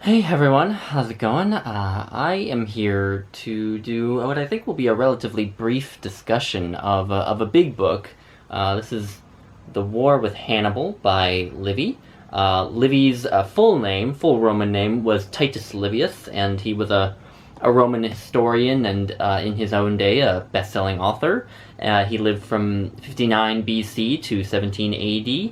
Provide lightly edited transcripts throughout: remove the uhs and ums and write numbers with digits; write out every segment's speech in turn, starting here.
Hey everyone, how's it going? I am here to do what I think will be a relatively brief discussion of a big book. This is The War with Hannibal by Livy. Livy's full Roman name was Titus Livius, and he was a Roman historian and in his own day a best-selling author. He lived from 59 BC to 17 AD,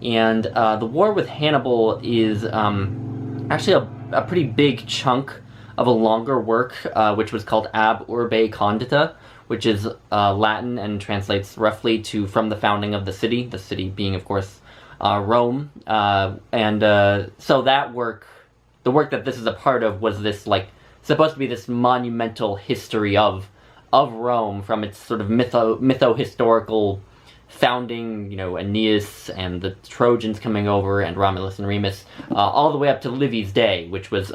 and The War with Hannibal is actually a pretty big chunk of a longer work, which was called Ab Urbe Condita, which is Latin and translates roughly to from the founding of the city being, of course, Rome. So that work, the work that this is a part of, was this, like, supposed to be this monumental history of Rome from its sort of mytho-historical founding, Aeneas and the Trojans coming over and Romulus and Remus, all the way up to Livy's day, which was,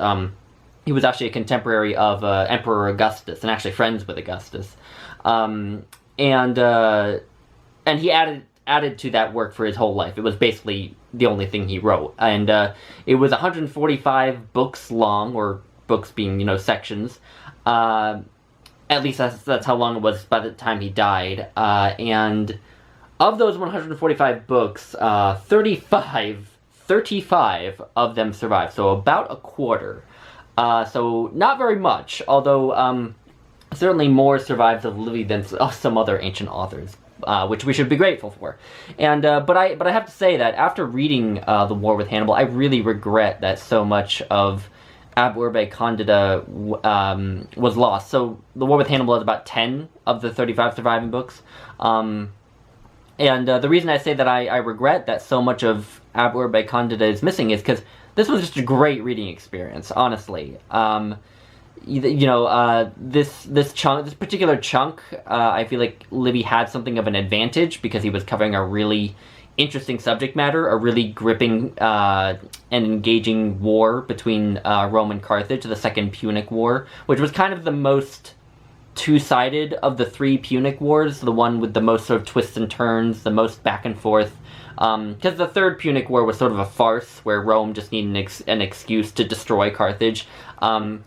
he was actually a contemporary of Emperor Augustus, and actually friends with Augustus. And he added to that work for his whole life. It was basically the only thing he wrote. And it was 145 books long, or books being, sections. At least that's how long it was by the time he died. And of those 145 books, 35 of them survived, so about a quarter. So not very much, although certainly more survived of Livy than some other ancient authors, which we should be grateful for. And but I have to say that after reading The War with Hannibal, I really regret that so much of Ab Urbe Condita was lost. So The War with Hannibal is about 10 of the 35 surviving books. And the reason I say that I regret that so much of Ab Urbe Condita is missing is because this was just a great reading experience, honestly. This particular chunk, I feel like Livy had something of an advantage because he was covering a really interesting subject matter, a really gripping and engaging war between Rome and Carthage, the Second Punic War, which was kind of the most two-sided of the three Punic Wars, the one with the most sort of twists and turns, the most back and forth, because the Third Punic War was sort of a farce, where Rome just needed an excuse to destroy Carthage, but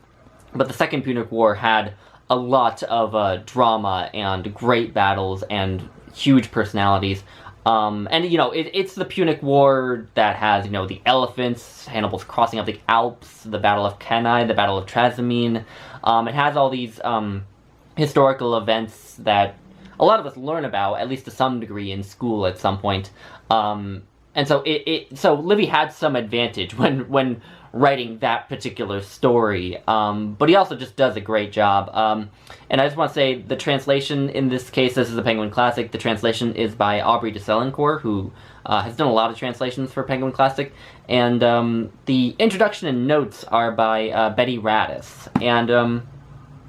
the Second Punic War had a lot of drama and great battles and huge personalities, it's the Punic War that has, the elephants, Hannibal's crossing of the Alps, the Battle of Cannae, the Battle of Trasimene. It has all these historical events that a lot of us learn about, at least to some degree, in school at some point. And so so Livy had some advantage when writing that particular story, but he also just does a great job. And I just want to say the translation in this case, this is a Penguin Classic, the translation is by Aubrey de Selencourt, who has done a lot of translations for Penguin Classic, and the introduction and notes are by Betty Radis, and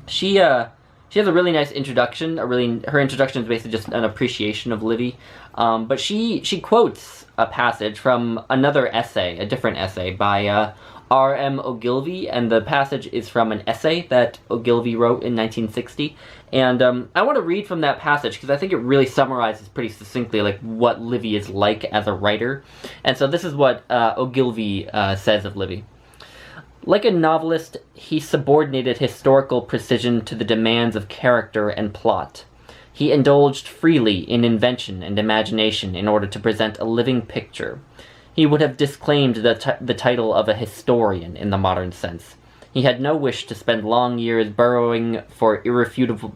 she has a really nice introduction. Her introduction is basically just an appreciation of Livy, but she quotes a passage from another essay, a different essay by R.M. Ogilvy, and the passage is from an essay that Ogilvy wrote in 1960. And I want to read from that passage because I think it really summarizes pretty succinctly like what Livy is like as a writer. And so this is what Ogilvy says of Livy. Like a novelist, he subordinated historical precision to the demands of character and plot. He indulged freely in invention and imagination in order to present a living picture. He would have disclaimed the title of a historian in the modern sense. He had no wish to spend long years burrowing for irrefutable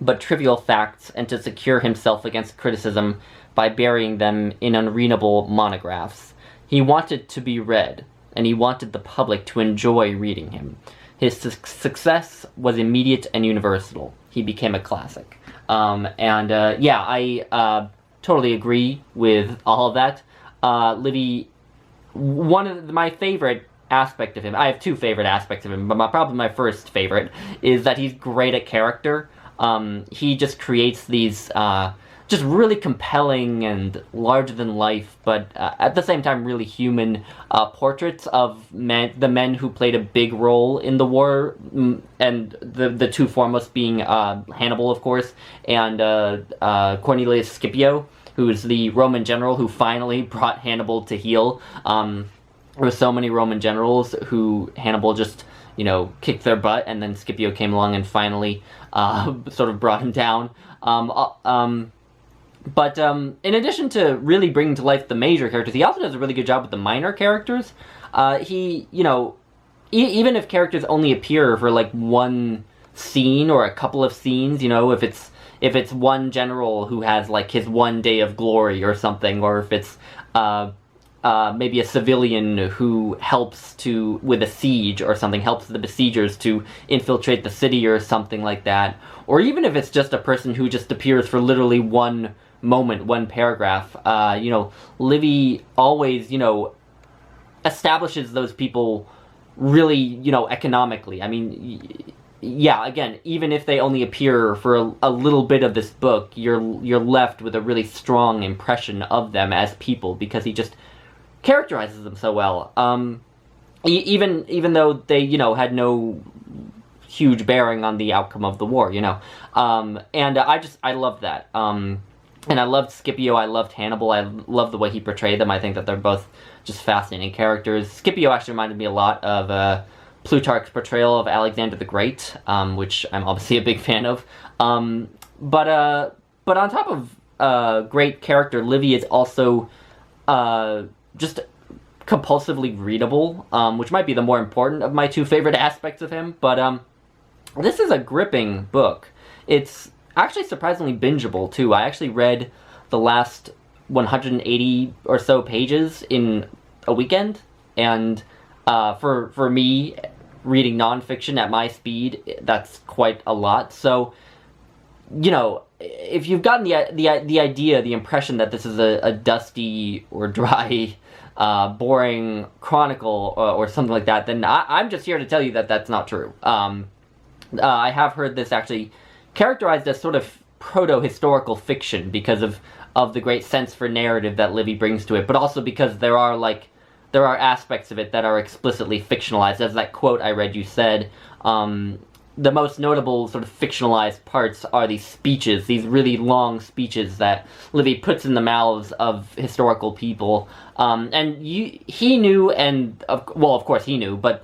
but trivial facts and to secure himself against criticism by burying them in unreadable monographs. He wanted to be read, and he wanted the public to enjoy reading him. His success was immediate and universal. He became a classic. I totally agree with all of that. Livy, one of my favorite aspect of him, I have two favorite aspects of him, but probably my first favorite is that he's great at character. He just creates these just really compelling and larger-than-life, but at the same time really human portraits of the men who played a big role in the war, and the two foremost being Hannibal, of course, and Cornelius Scipio, who is the Roman general who finally brought Hannibal to heel. there were so many Roman generals who Hannibal just, kicked their butt, and then Scipio came along and finally sort of brought him down. But in addition to really bringing to life the major characters, he also does a really good job with the minor characters. Even if characters only appear for like one scene or a couple of scenes, if it's one general who has like his one day of glory or something, or if it's maybe a civilian who helps with a siege or something, helps the besiegers to infiltrate the city or something like that, or even if it's just a person who just appears for literally one moment, one paragraph, Livy always, establishes those people really, economically. I mean, yeah, again, even if they only appear for a little bit of this book, you're left with a really strong impression of them as people, because he just characterizes them so well. Even though they, had no huge bearing on the outcome of the war, and I loved that. And I loved Scipio, I loved Hannibal, I loved the way he portrayed them. I think that they're both just fascinating characters. Scipio actually reminded me a lot of Plutarch's portrayal of Alexander the Great, which I'm obviously a big fan of. But on top of great character, Livy is also just compulsively readable, which might be the more important of my two favorite aspects of him. But this is a gripping book. It's actually surprisingly bingeable, too. I actually read the last 180 or so pages in a weekend, and for me, reading nonfiction at my speed, that's quite a lot. So, if you've gotten the idea, the impression that this is a dusty or dry, boring chronicle or something like that, then I'm just here to tell you that that's not true. I have heard this actually characterized as sort of proto-historical fiction because of the great sense for narrative that Livy brings to it, but also because there are aspects of it that are explicitly fictionalized. As that quote I read you said, the most notable sort of fictionalized parts are these speeches, these really long speeches that Livy puts in the mouths of historical people. And he knew, and of course he knew, but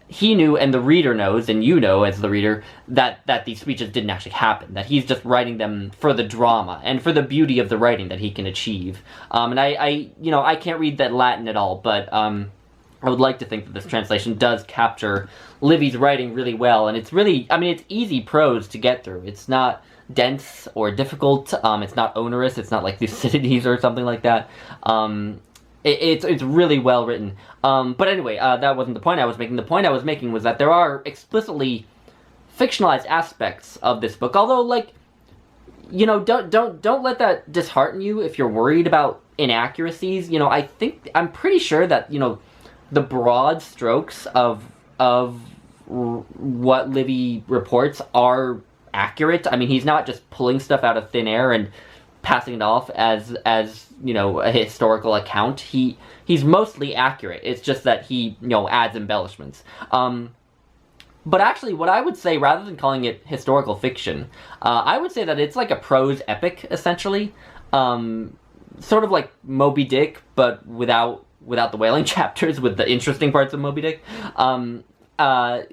he knew, and the reader knows, and you know as the reader, that these speeches didn't actually happen, that he's just writing them for the drama and for the beauty of the writing that he can achieve. And I can't read that Latin at all, but I would like to think that this translation does capture Livy's writing really well, and it's really, it's easy prose to get through. It's not dense or difficult, it's not onerous, it's not like Thucydides or something like that. It's really well written. But anyway, that wasn't the point I was making. The point I was making was that there are explicitly fictionalized aspects of this book. Although, don't let that dishearten you if you're worried about inaccuracies. I'm pretty sure that the broad strokes of what Livy reports are accurate. I mean, he's not just pulling stuff out of thin air and passing it off as a historical account. He's mostly accurate. It's just that he adds embellishments. But actually, what I would say, rather than calling it historical fiction, I would say that it's like a prose epic, essentially. Sort of like Moby Dick, but without the whaling chapters, with the interesting parts of Moby Dick. Because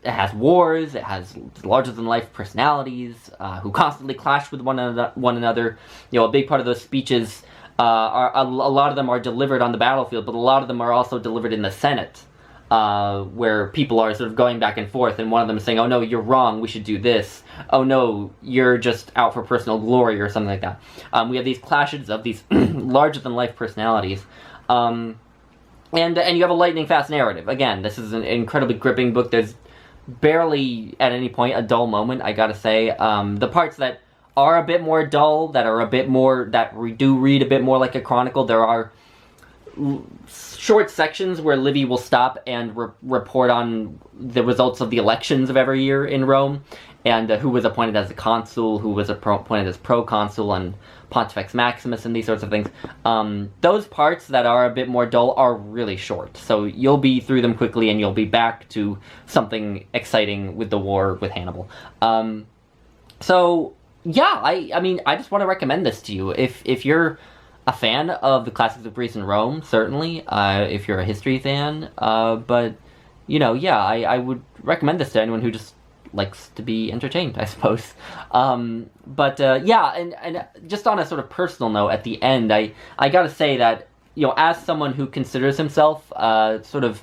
it has wars, it has larger-than-life personalities who constantly clash with one another. A big part of those speeches, are a lot of them are delivered on the battlefield, but a lot of them are also delivered in the Senate, where people are sort of going back and forth, and one of them is saying, "Oh no, you're wrong, we should do this. Oh no, you're just out for personal glory," or something like that. We have these clashes of these larger-than-life personalities. And you have a lightning-fast narrative. Again, this is an incredibly gripping book. There's barely at any point a dull moment, I gotta say. The parts that are a bit more dull, that we do read a bit more like a chronicle, there are short sections where Livy will stop and report on the results of the elections of every year in Rome, and who was appointed as a consul, who was appointed as proconsul, and Pontifex Maximus, and these sorts of things. Those parts that are a bit more dull are really short, so you'll be through them quickly, and you'll be back to something exciting with the war with Hannibal. So yeah, I just want to recommend this to you if you're a fan of the classics of Greece and Rome, certainly, if you're a history fan. But, yeah, I would recommend this to anyone who just likes to be entertained, I suppose. Yeah, and just on a sort of personal note, at the end, I gotta say that, as someone who considers himself sort of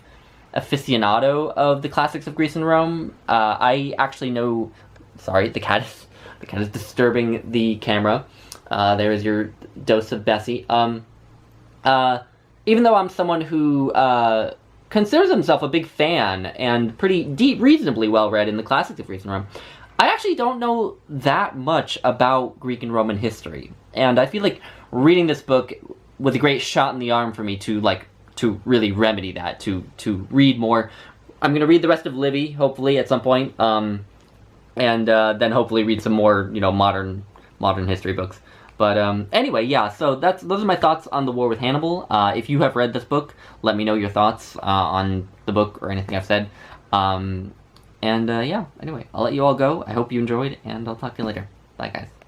aficionado of the classics of Greece and Rome, I actually know... Sorry, the cat is disturbing the camera. There is your dose of Bessie. Even though I'm someone who considers himself a big fan and pretty deep, reasonably well-read in the classics of Greece and Rome, I actually don't know that much about Greek and Roman history. And I feel like reading this book was a great shot in the arm for me to really remedy that, to read more. I'm going to read the rest of Livy, hopefully, at some point, and then hopefully read some more, modern history books. But anyway, yeah, so those are my thoughts on The War with Hannibal. If you have read this book, let me know your thoughts on the book or anything I've said. Yeah, anyway, I'll let you all go. I hope you enjoyed, and I'll talk to you later. Bye, guys.